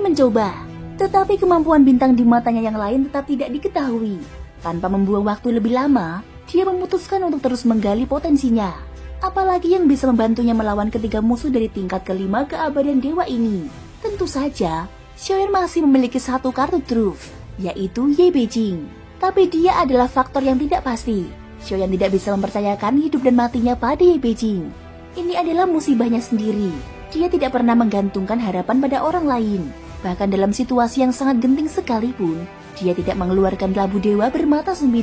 mencoba. Tetapi kemampuan bintang di matanya yang lain tetap tidak diketahui. Tanpa membuang waktu lebih lama, dia memutuskan untuk terus menggali potensinya. Apalagi yang bisa membantunya melawan ketiga musuh dari tingkat kelima keabadian dewa ini. Tentu saja, Xiaoyan masih memiliki satu kartu truf, yaitu Ye Beijing. Tapi dia adalah faktor yang tidak pasti. Xiaoyan tidak bisa mempercayakan hidup dan matinya pada Ye Beijing. Ini adalah musibahnya sendiri. Dia tidak pernah menggantungkan harapan pada orang lain. Bahkan dalam situasi yang sangat genting sekalipun, dia tidak mengeluarkan labu dewa bermata 9.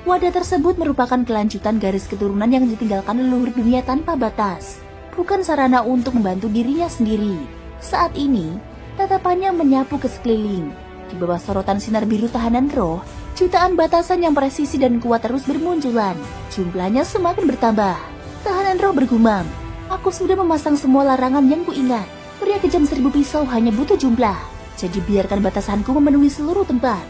Wadah tersebut merupakan kelanjutan garis keturunan yang ditinggalkan leluhur dunia tanpa batas. Bukan sarana untuk membantu dirinya sendiri. Saat ini, tatapannya menyapu ke sekeliling. Di bawah sorotan sinar biru tahanan roh, jutaan batasan yang presisi dan kuat terus bermunculan. Jumlahnya semakin bertambah. Tahanan roh bergumam, "Aku sudah memasang semua larangan yang kuingat. Pria kejam 1000 pisau hanya butuh jumlah. Jadi biarkan batasanku memenuhi seluruh tempat."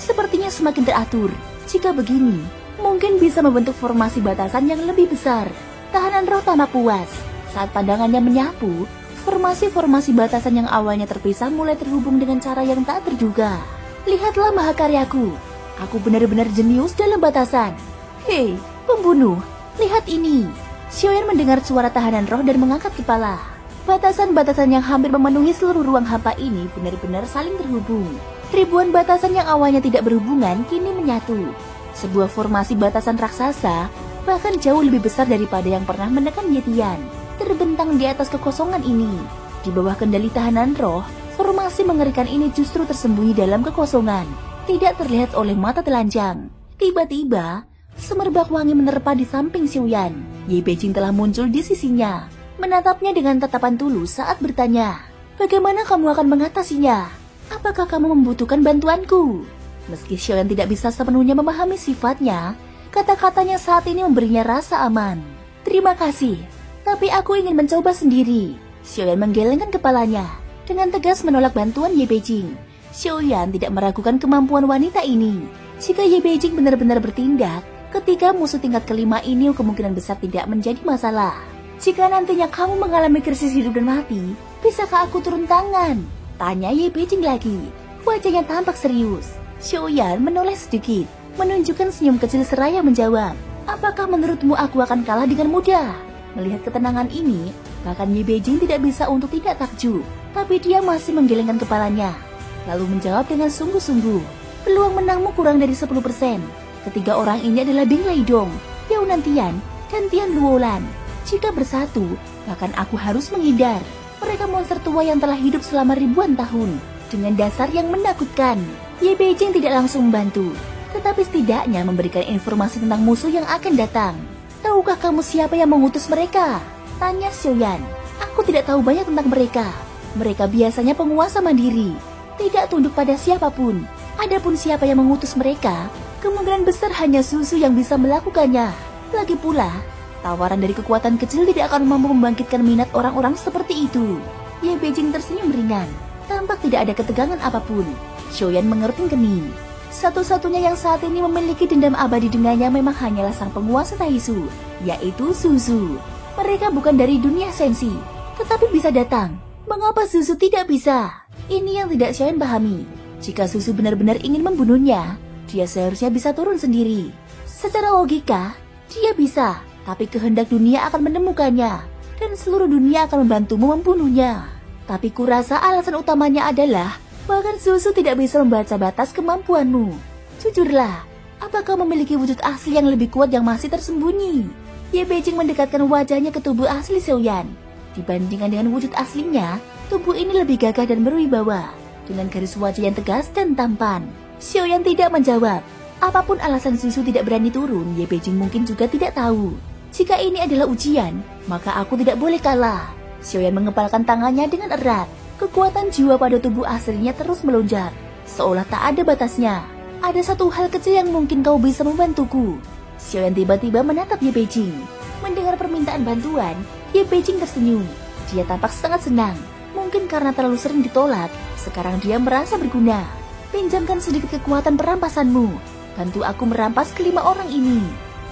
Sepertinya semakin teratur. Jika begini, mungkin bisa membentuk formasi batasan yang lebih besar. Tahanan roh tamak puas. Saat pandangannya menyapu, formasi-formasi batasan yang awalnya terpisah mulai terhubung dengan cara yang tak terduga. "Lihatlah mahakaryaku. Aku benar-benar jenius dalam batasan. Hei, pembunuh, lihat ini." Xiaoyan mendengar suara tahanan roh dan mengangkat kepala. Batasan-batasan yang hampir memenuhi seluruh ruang hampa ini benar-benar saling terhubung. Ribuan batasan yang awalnya tidak berhubungan kini menyatu. Sebuah formasi batasan raksasa, bahkan jauh lebih besar daripada yang pernah menekan Yetian, terbentang di atas kekosongan ini. Di bawah kendali tahanan roh, formasi mengerikan ini justru tersembunyi dalam kekosongan, tidak terlihat oleh mata telanjang. Tiba-tiba, semerbak wangi menerpa di samping Xiaoyan. Ye Beijing telah muncul di sisinya, menatapnya dengan tatapan tulus saat bertanya, "Bagaimana kamu akan mengatasinya? Apakah kamu membutuhkan bantuanku?" Meski Xiaoyan tidak bisa sepenuhnya memahami sifatnya, kata-katanya saat ini memberinya rasa aman. "Terima kasih, tapi aku ingin mencoba sendiri." Xiaoyan menggelengkan kepalanya, dengan tegas menolak bantuan Ye Beijing. Xiaoyan tidak meragukan kemampuan wanita ini. Jika Ye Beijing benar-benar bertindak, ketika musuh tingkat kelima ini kemungkinan besar tidak menjadi masalah. "Jika nantinya kamu mengalami krisis hidup dan mati, bisakah aku turun tangan?" tanya Ye Beijing lagi. Wajahnya tampak serius. Xiaoyan menoleh sedikit, menunjukkan senyum kecil seraya menjawab, "Apakah menurutmu aku akan kalah dengan mudah?" Melihat ketenangan ini, bahkan Ye Beijing tidak bisa untuk tidak takjub, tapi dia masih menggelengkan kepalanya, lalu menjawab dengan sungguh-sungguh, "Peluang menangmu kurang dari 10%. Ketiga orang ini adalah Bing Leidong, Yao Nantian, dan Tian Luolan. Jika bersatu, bahkan aku harus menghindar. Mereka monster tua yang telah hidup selama ribuan tahun, dengan dasar yang menakutkan." Ye Beijing tidak langsung membantu, tetapi setidaknya memberikan informasi tentang musuh yang akan datang. "Tahukah kamu siapa yang mengutus mereka?" tanya Xiaoyan. "Aku tidak tahu banyak tentang mereka. Mereka biasanya penguasa mandiri, tidak tunduk pada siapapun. Adapun siapa yang mengutus mereka, kemungkinan besar hanya Susu yang bisa melakukannya. Lagi pula, tawaran dari kekuatan kecil tidak akan mampu membangkitkan minat orang-orang seperti itu." Ye Beijing tersenyum ringan, tampak tidak ada ketegangan apapun. Xiaoyan mengerting kening. Satu-satunya yang saat ini memiliki dendam abadi dengannya memang hanyalah sang penguasa Taisu, yaitu Suzu. Mereka bukan dari dunia sensi, tetapi bisa datang. Mengapa Suzu tidak bisa? Ini yang tidak Xiaoyan pahami. Jika Suzu benar-benar ingin membunuhnya, dia seharusnya bisa turun sendiri. Secara logika, dia bisa, tapi kehendak dunia akan menemukannya, dan seluruh dunia akan membantumu membunuhnya. Tapi kurasa alasan utamanya adalah bahkan Susu tidak bisa membaca batas kemampuanmu. Jujurlah, apakah memiliki wujud asli yang lebih kuat yang masih tersembunyi? Ye Beijing mendekatkan wajahnya ke tubuh asli Xiaoyan. Dibandingkan dengan wujud aslinya, tubuh ini lebih gagah dan berwibawa, dengan garis wajah yang tegas dan tampan. Xiaoyan tidak menjawab. Apapun alasan Susu tidak berani turun, Ye Beijing mungkin juga tidak tahu. Jika ini adalah ujian, maka aku tidak boleh kalah. Xiaoyan mengepalkan tangannya dengan erat. Kekuatan jiwa pada tubuh aslinya terus melonjak, seolah tak ada batasnya. "Ada satu hal kecil yang mungkin kau bisa membantuku." Xiaoyan tiba-tiba menatap Ye Beijing. Mendengar permintaan bantuan, Ye Beijing tersenyum. Dia tampak sangat senang. Mungkin karena terlalu sering ditolak, sekarang dia merasa berguna. "Pinjamkan sedikit kekuatan perampasanmu. Bantu aku merampas kelima orang ini."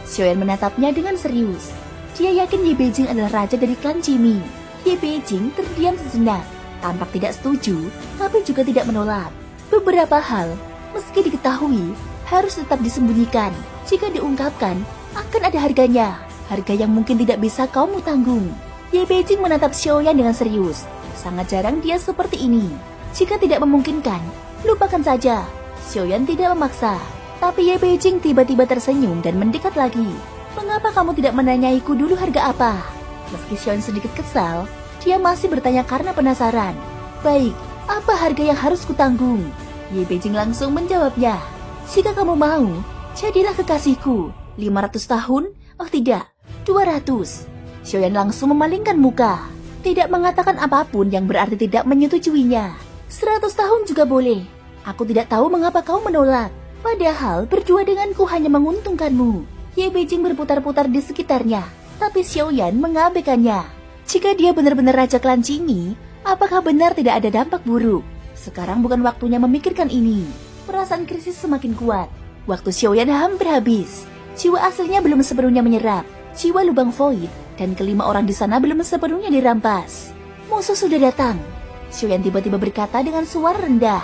Xiaoyan menatapnya dengan serius. Dia yakin Ye Beijing adalah raja dari klan Jimmy. Ye Beijing terdiam sejenak. Tampak tidak setuju, tapi juga tidak menolak. Beberapa hal, meski diketahui, harus tetap disembunyikan. Jika diungkapkan, akan ada harganya. Harga yang mungkin tidak bisa kamu tanggung. Ye Beijing menatap Xiaoyan dengan serius. Sangat jarang dia seperti ini. Jika tidak memungkinkan, lupakan saja. Xiaoyan tidak memaksa. Tapi Ye Beijing tiba-tiba tersenyum dan mendekat lagi. Mengapa kamu tidak menanyaiku dulu harga apa? Meski Xiaoyan sedikit kesal, dia masih bertanya karena penasaran. Baik, apa harga yang harus kutanggung? Ye Beijing langsung menjawabnya. Jika kamu mau, jadilah kekasihku. 500 tahun? Oh tidak, 200. Xiaoyan langsung memalingkan muka. Tidak mengatakan apapun yang berarti tidak menyetujuinya. 100 tahun juga boleh. Aku tidak tahu mengapa kau menolak. Padahal berdua denganku hanya menguntungkanmu. Ye Beijing berputar-putar di sekitarnya. Tapi Xiaoyan mengabaikannya. Jika dia benar-benar raja klan Qingyi, apakah benar tidak ada dampak buruk? Sekarang bukan waktunya memikirkan ini. Perasaan krisis semakin kuat. Waktu Xiaoyan hampir habis. Jiwa aslinya belum sepenuhnya menyerap. Jiwa lubang void dan kelima orang di sana belum sepenuhnya dirampas. Musuh sudah datang. Xiaoyan tiba-tiba berkata dengan suara rendah.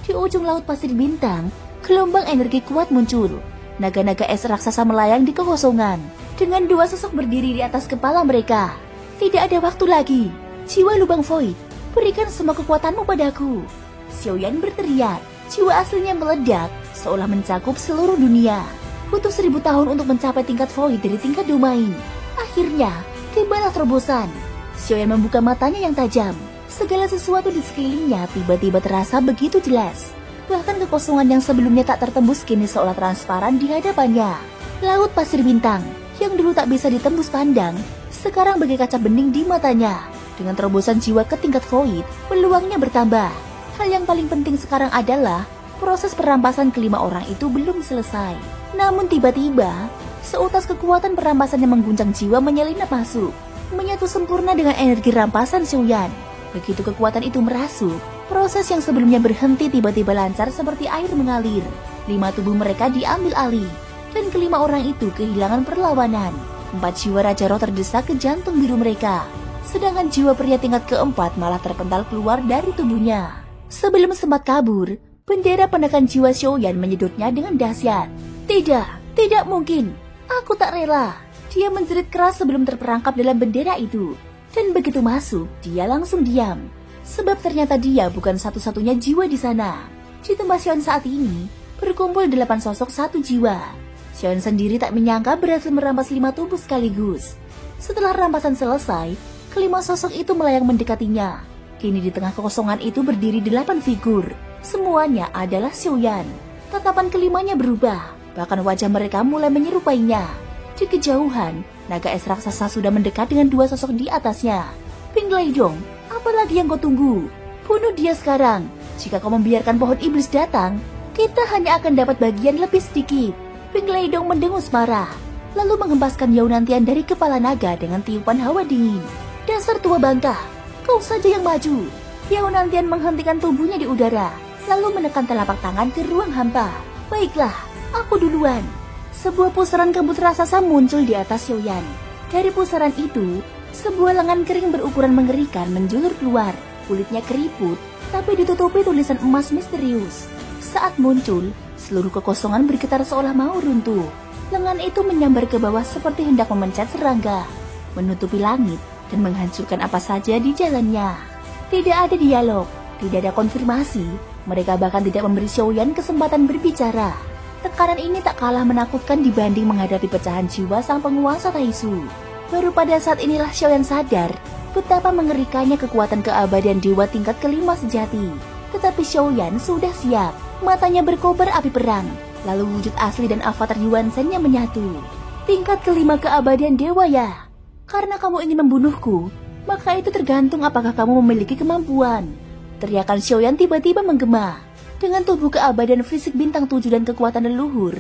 Di ujung laut pasir bintang, gelombang energi kuat muncul. Naga-naga es raksasa melayang di kekosongan. Dengan dua sosok berdiri di atas kepala mereka. Tidak ada waktu lagi. Jiwa lubang void, berikan semua kekuatanmu padaku. Xiaoyan berteriak. Jiwa aslinya meledak, seolah mencakup seluruh dunia. Butuh 1000 tahun untuk mencapai tingkat void dari tingkat domain. Akhirnya, tibalah terobosan. Xiaoyan membuka matanya yang tajam. Segala sesuatu di sekelilingnya tiba-tiba terasa begitu jelas. Bahkan kekosongan yang sebelumnya tak tertembus kini seolah transparan di hadapannya. Laut pasir bintang, yang dulu tak bisa ditembus pandang, sekarang bagai kaca bening di matanya. Dengan terobosan jiwa ke tingkat void, peluangnya bertambah. Hal yang paling penting sekarang adalah proses perampasan kelima orang itu belum selesai. Namun tiba-tiba, seutas kekuatan perampasan yang mengguncang jiwa menyelinap masuk, menyatu sempurna dengan energi rampasan Xiaoyan. Begitu kekuatan itu merasuk, proses yang sebelumnya berhenti tiba-tiba lancar seperti air mengalir. 5 tubuh mereka diambil alih, dan kelima orang itu kehilangan perlawanan. 4 jiwa Raja Roh terdesak ke jantung biru mereka, sedangkan jiwa pria tingkat keempat malah terpental keluar dari tubuhnya. Sebelum sempat kabur, bendera penekan jiwa Xiaoyan menyedotnya dengan dahsyat. Tidak mungkin. Aku tak rela. Dia menjerit keras sebelum terperangkap dalam bendera itu. Dan begitu masuk, dia langsung diam. Sebab ternyata dia bukan satu-satunya jiwa di sana. Di tempat Xiaoyan saat ini, berkumpul 8 sosok satu jiwa. Xiaoyan sendiri tak menyangka berhasil merampas 5 tubuh sekaligus. Setelah rampasan selesai, kelima sosok itu melayang mendekatinya. Kini di tengah kekosongan itu berdiri 8 figur. Semuanya adalah Xiaoyan. Tatapan kelimanya berubah. Bahkan wajah mereka mulai menyerupainya. Di kejauhan, naga es raksasa sudah mendekat dengan 2 sosok di atasnya. Ping Leidong, apa lagi yang kau tunggu? Bunuh dia sekarang. Jika kau membiarkan pohon iblis datang, kita hanya akan dapat bagian lebih sedikit. Ping Leidong mendengus marah, lalu mengempaskan Yaunantian dari kepala naga dengan tiupan hawa dingin. Dasar tua bangka, kau saja yang maju. Yaunantian menghentikan tubuhnya di udara, lalu menekan telapak tangan ke ruang hampa. Baiklah, aku duluan. Sebuah pusaran kabut raksasa muncul di atas Xiaoyan. Dari pusaran itu, sebuah lengan kering berukuran mengerikan menjulur keluar. Kulitnya keriput, tapi ditutupi tulisan emas misterius. Saat muncul, seluruh kekosongan bergetar seolah mau runtuh. Lengan itu menyambar ke bawah seperti hendak memencet serangga, menutupi langit dan menghancurkan apa saja di jalannya. Tidak ada dialog, tidak ada konfirmasi. Mereka bahkan tidak memberi Xiaoyan kesempatan berbicara. Tekanan ini tak kalah menakutkan dibanding menghadapi pecahan jiwa sang penguasa Taisu. Baru pada saat inilah Xiaoyan sadar betapa mengerikannya kekuatan keabadian dewa tingkat kelima sejati. Tetapi Xiaoyan sudah siap. Matanya berkobar api perang. Lalu wujud asli dan avatar Yuan Shen-nya menyatu. Tingkat kelima keabadian dewa ya. Karena kamu ingin membunuhku, maka itu tergantung apakah kamu memiliki kemampuan. Teriakan Xiaoyan tiba-tiba menggema. Dengan tubuh keabadian fisik bintang 7 dan kekuatan leluhur,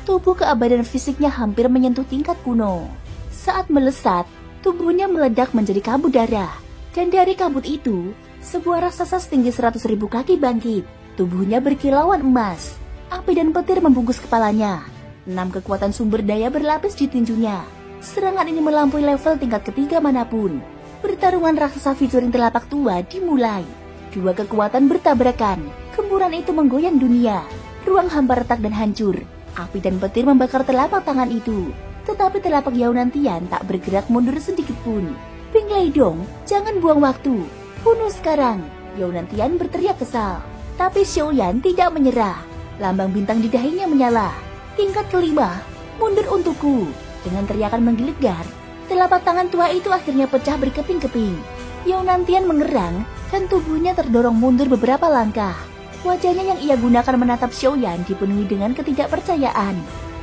tubuh keabadian fisiknya hampir menyentuh tingkat kuno. Saat melesat, tubuhnya meledak menjadi kabut darah. Dan dari kabut itu, sebuah raksasa setinggi 100.000 kaki bangkit. Tubuhnya berkilauan emas. Api dan petir membungkus kepalanya. 6 kekuatan sumber daya berlapis di tinjunya. Serangan ini melampaui level tingkat ketiga manapun. Pertarungan raksasa featuring telapak tua dimulai. Dua kekuatan bertabrakan. Gempuran itu menggoyang dunia. Ruang hampa retak dan hancur. Api dan petir membakar telapak tangan itu. Tetapi telapak Yao Nantian tak bergerak mundur sedikit pun. Ping Leidong, jangan buang waktu. Bunuh sekarang. Yao Nantian berteriak kesal. Tapi Xiaoyan tidak menyerah. Lambang bintang di dahinya menyala. Tingkat kelima, mundur untukku. Dengan teriakan menggelegar, telapak tangan tua itu akhirnya pecah berkeping-keping. Yao Nantian mengerang dan tubuhnya terdorong mundur beberapa langkah. Wajahnya yang ia gunakan menatap Xiaoyan dipenuhi dengan ketidakpercayaan.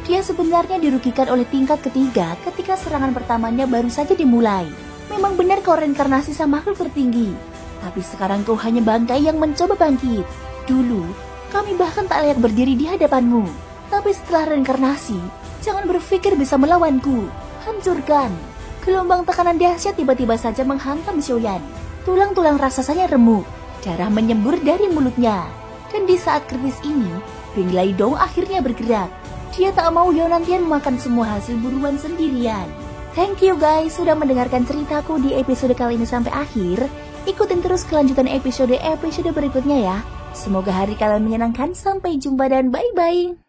Dia sebenarnya dirugikan oleh tingkat ketiga ketika serangan pertamanya baru saja dimulai. Memang benar kau reinkarnasi sama makhluk tertinggi. Tapi sekarang kau hanya bangkai yang mencoba bangkit. Dulu, kami bahkan tak layak berdiri di hadapanmu. Tapi setelah reinkarnasi, jangan berpikir bisa melawanku. Hancurkan. Gelombang tekanan dahsyat tiba-tiba saja menghantam Xiaoyan. Tulang-tulang raksasanya remuk. Darah menyembur dari mulutnya. Dan di saat kritis ini, Ping Leidong akhirnya bergerak. Dia tak mau Yao Nantian memakan semua hasil buruan sendirian. Thank you guys sudah mendengarkan ceritaku di episode kali ini sampai akhir. Ikutin terus kelanjutan episode berikutnya ya. Semoga hari kalian menyenangkan. Sampai jumpa dan bye-bye.